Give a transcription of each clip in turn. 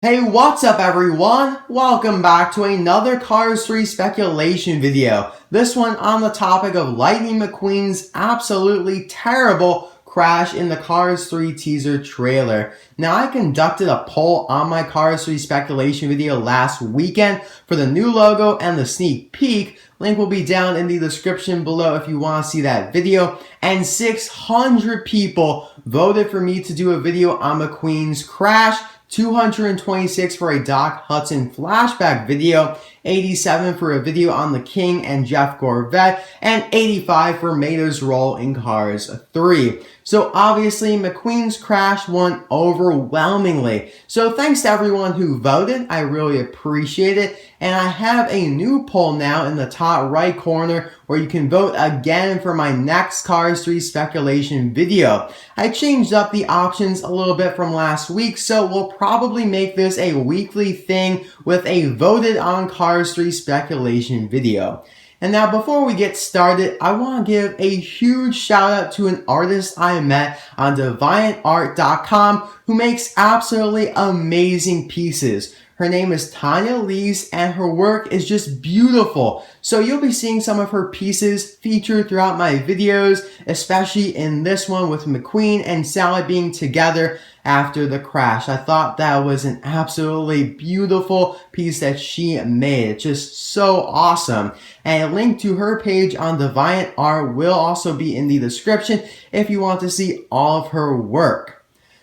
Hey, what's up everyone? Welcome back to another Cars 3 speculation video. This one on the topic of Lightning McQueen's absolutely terrible crash in the Cars 3 teaser trailer. Now, I conducted a poll on my Cars 3 speculation video last weekend for the new logo and the sneak peek. Link will be down in the description below if you want to see that video. And 600 people voted for me to do a video on McQueen's crash. 226 for a Doc Hudson flashback video, 87 for a video on the King and Jeff Corvette, and 85 for Mato's role in Cars 3. So obviously McQueen's crash won overwhelmingly. So thanks to everyone who voted, I really appreciate it. And I have a new poll now in the top right corner where you can vote again for my next Cars 3 speculation video. I changed up the options a little bit from last week, so we'll probably make this a weekly thing with a voted on Cars 3 speculation video. And now before we get started, I want to give a huge shout out to an artist I met on DeviantArt.com who makes absolutely amazing pieces. Her name is Tanya Lees and her work is just beautiful. So you'll be seeing some of her pieces featured throughout my videos, especially in this one with McQueen and Sally being together after the crash. I thought that was an absolutely beautiful piece that she made. It's just so awesome. And a link to her page on DeviantArt will also be in the description if you want to see all of her work.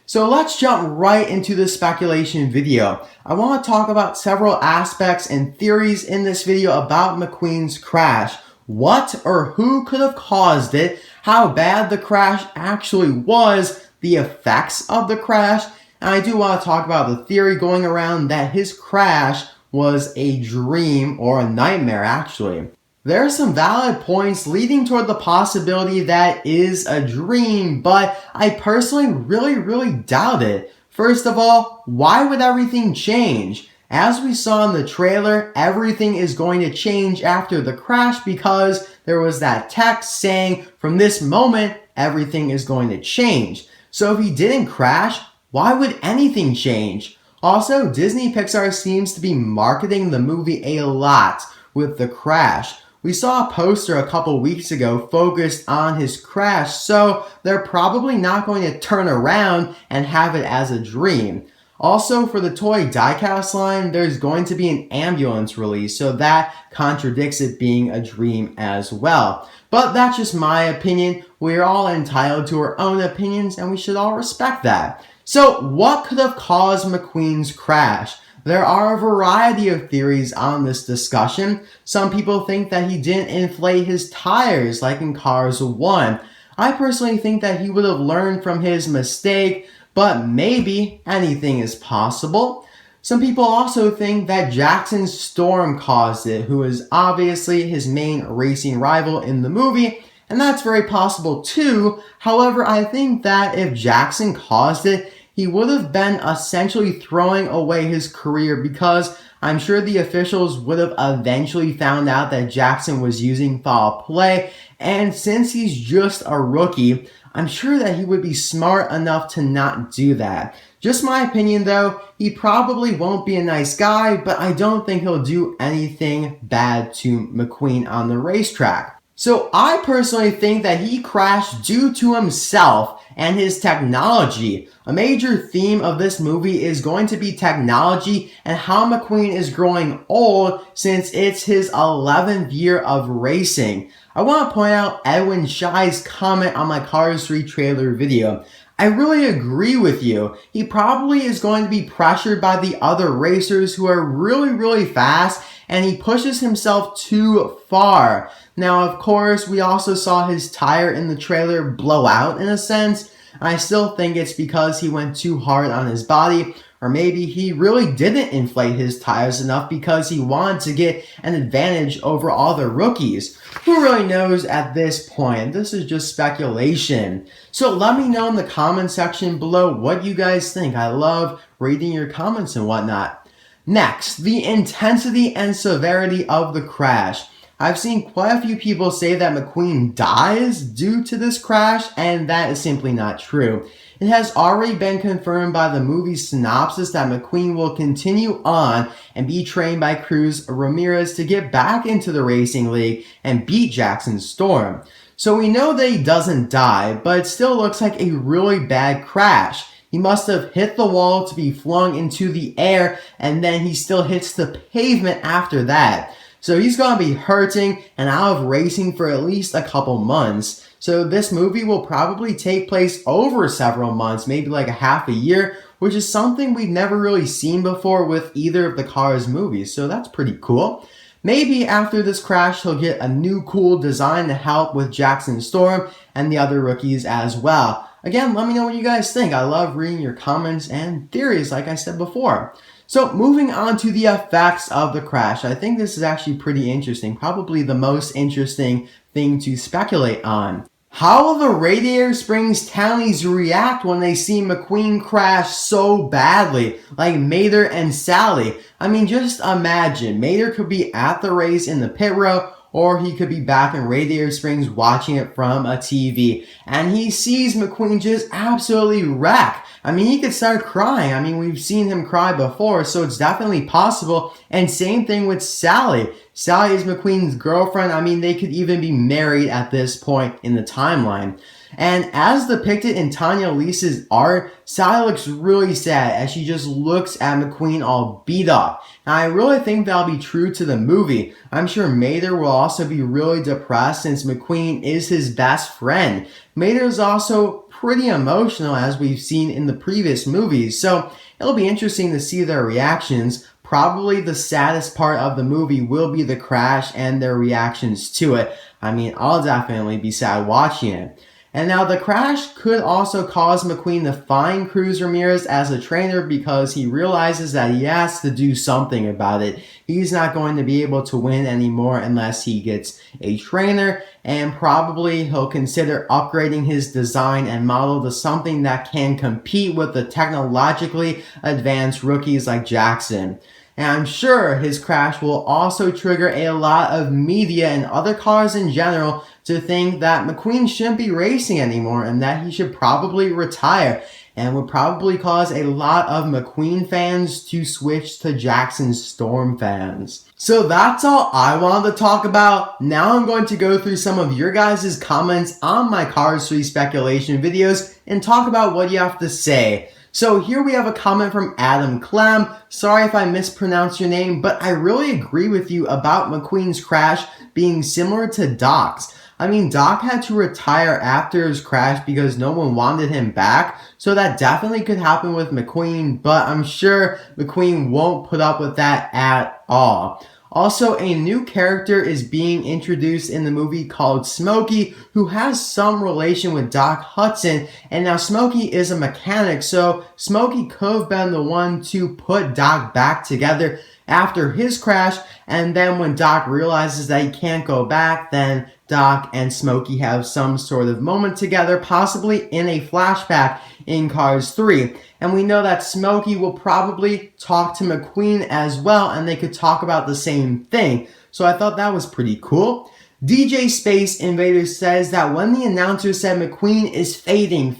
So let's jump right into the speculation video. I want to talk about several aspects and theories in this video about McQueen's crash. What or who could have caused it, how bad the crash actually was, the effects of the crash, and I do want to talk about the theory going around that his crash was a dream or a nightmare actually. There are some valid points leading toward the possibility that is a dream, but I personally really doubt it. First of all, why would everything change? As we saw in the trailer, everything is going to change after the crash because there was that text saying, from this moment, everything is going to change. So if he didn't crash, why would anything change? Also, Disney Pixar seems to be marketing the movie a lot with the crash. We saw a poster a couple weeks ago focused on his crash, so they're probably not going to turn around and have it as a dream. Also, for the toy diecast line, there's going to be an ambulance release, so that contradicts it being a dream as well. But that's just my opinion. We're all entitled to our own opinions, and we should all respect that. So, what could have caused McQueen's crash? There are a variety of theories on this discussion. Some people think that he didn't inflate his tires like in Cars 1. I personally think that he would have learned from his mistake, but maybe anything is possible. Some people also think that Jackson Storm caused it, who is obviously his main racing rival in the movie, and that's very possible too. However, I think that if Jackson caused it, he would have been essentially throwing away his career because I'm sure the officials would have eventually found out that Jackson was using foul play, and since he's just a rookie, I'm sure that he would be smart enough to not do that. Just my opinion though, he probably won't be a nice guy, but I don't think he'll do anything bad to McQueen on the racetrack. So I personally think that he crashed due to himself and his technology. A major theme of this movie is going to be technology and how McQueen is growing old since it's his 11th year of racing. I want to point out Edwin Shai's comment on my Cars 3 trailer video. I really agree with you. He probably is going to be pressured by the other racers who are really fast, and he pushes himself too far. Now, of course, we also saw his tire in the trailer blow out in a sense. I still think it's because he went too hard on his body, or maybe he really didn't inflate his tires enough because he wanted to get an advantage over all the rookies. Who really knows at this point? This is just speculation. So let me know in the comment section below what you guys think. I love reading your comments and whatnot. Next, the intensity and severity of the crash. I've seen quite a few people say that McQueen dies due to this crash, and that is simply not true. it has already been confirmed by the movie's synopsis that McQueen will continue on and be trained by Cruz Ramirez to get back into the racing league and beat Jackson Storm. So we know that he doesn't die, but it still looks like a really bad crash. He must have hit the wall to be flung into the air, and then he still hits the pavement after that. So he's going to be hurting and out of racing for at least a couple months. So this movie will probably take place over several months, maybe like a half a year, which is something we've never really seen before with either of the Cars movies. So that's pretty cool. Maybe after this crash, he'll get a new cool design to help with Jackson Storm and the other rookies as well. Again, let me know what you guys think. I love reading your comments and theories, like I said before. So moving on to the effects of the crash. I think this is actually pretty interesting. Probably the most interesting thing to speculate on. How will the Radiator Springs townies react when they see McQueen crash so badly, like Mater and Sally? I mean, just imagine. Mater could be at the race in the pit row, or he could be back in Radiator Springs watching it from a TV. And he sees McQueen just absolutely wreck. I mean, he could start crying. I mean, we've seen him cry before, so it's definitely possible. And same thing with Sally. Sally is McQueen's girlfriend. I mean, they could even be married at this point in the timeline. And as depicted in Tanya Lisa's art, Sally looks really sad as she just looks at McQueen all beat up. And I really think that'll be true to the movie. I'm sure Mater will also be really depressed since McQueen is his best friend. Mater is also pretty emotional as we've seen in the previous movies, so it'll be interesting to see their reactions. Probably the saddest part of the movie will be the crash and their reactions to it. I mean, I'll definitely be sad watching it. And now the crash could also cause McQueen to fine Cruz Ramirez as a trainer because he realizes that he has to do something about it. He's not going to be able to win anymore unless he gets a trainer, and probably he'll consider upgrading his design and model to something that can compete with the technologically advanced rookies like Jackson. And I'm sure his crash will also trigger a lot of media and other cars in general to think that McQueen shouldn't be racing anymore and that he should probably retire, and would probably cause a lot of McQueen fans to switch to Jackson Storm fans. So that's all I wanted to talk about. Now I'm going to go through some of your guys' comments on my Cars 3 speculation videos and talk about what you have to say. So here we have a comment from Adam Clem. Sorry if I mispronounced your name, but I really agree with you about McQueen's crash being similar to Doc's. I mean, Doc had to retire after his crash because no one wanted him back, so that definitely could happen with McQueen, but I'm sure McQueen won't put up with that at all. Also, a new character is being introduced in the movie called Smokey, who has some relation with Doc Hudson, and now Smokey is a mechanic, so Smokey could have been the one to put Doc back together after his crash, and then when Doc realizes that he can't go back, then Doc and Smokey have some sort of moment together, possibly in a flashback in Cars 3. And we know that Smokey will probably talk to McQueen as well, and they could talk about the same thing. So I thought that was pretty cool. DJ Space Invader says that when the announcer said McQueen is fading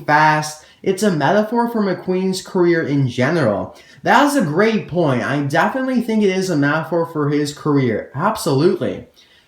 fast, it's a metaphor for McQueen's career in general. That is a great point. I definitely think it is a metaphor for his career. Absolutely.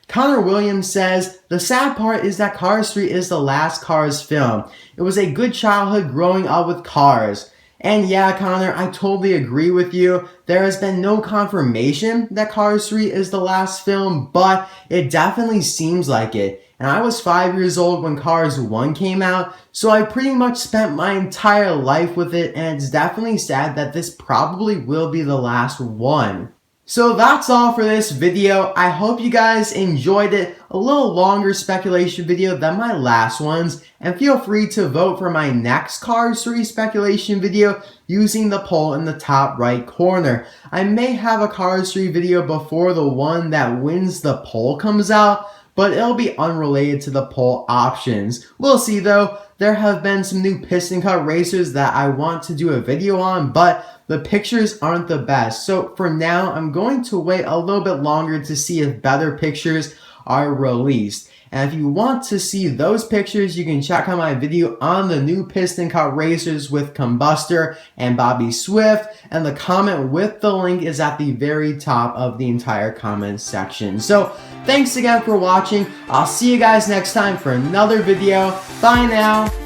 Connor Williams says, the sad part is that Cars 3 is the last Cars film. It was a good childhood growing up with Cars. And yeah, Connor, I totally agree with you. There has been no confirmation that Cars 3 is the last film, but it definitely seems like it. And I was 5 years old when Cars 1 came out, so I pretty much spent my entire life with it, and it's definitely sad that this probably will be the last one. So that's all for this video. I hope you guys enjoyed it. A little longer speculation video than my last ones. And feel free to vote for my next Cars 3 speculation video using the poll in the top right corner. I may have a Cars 3 video before the one that wins the poll comes out, but it'll be unrelated to the poll options. We'll see though. There have been some new piston cut racers that I want to do a video on, but the pictures aren't the best. So for now, I'm going to wait a little bit longer to see if better pictures are released. And if you want to see those pictures, you can check out my video on the new piston cut racers with Combustor and Bobby Swift, and the comment with the link is at the very top of the entire comment section. So thanks again for watching. I'll see you guys next time for another video. Bye now.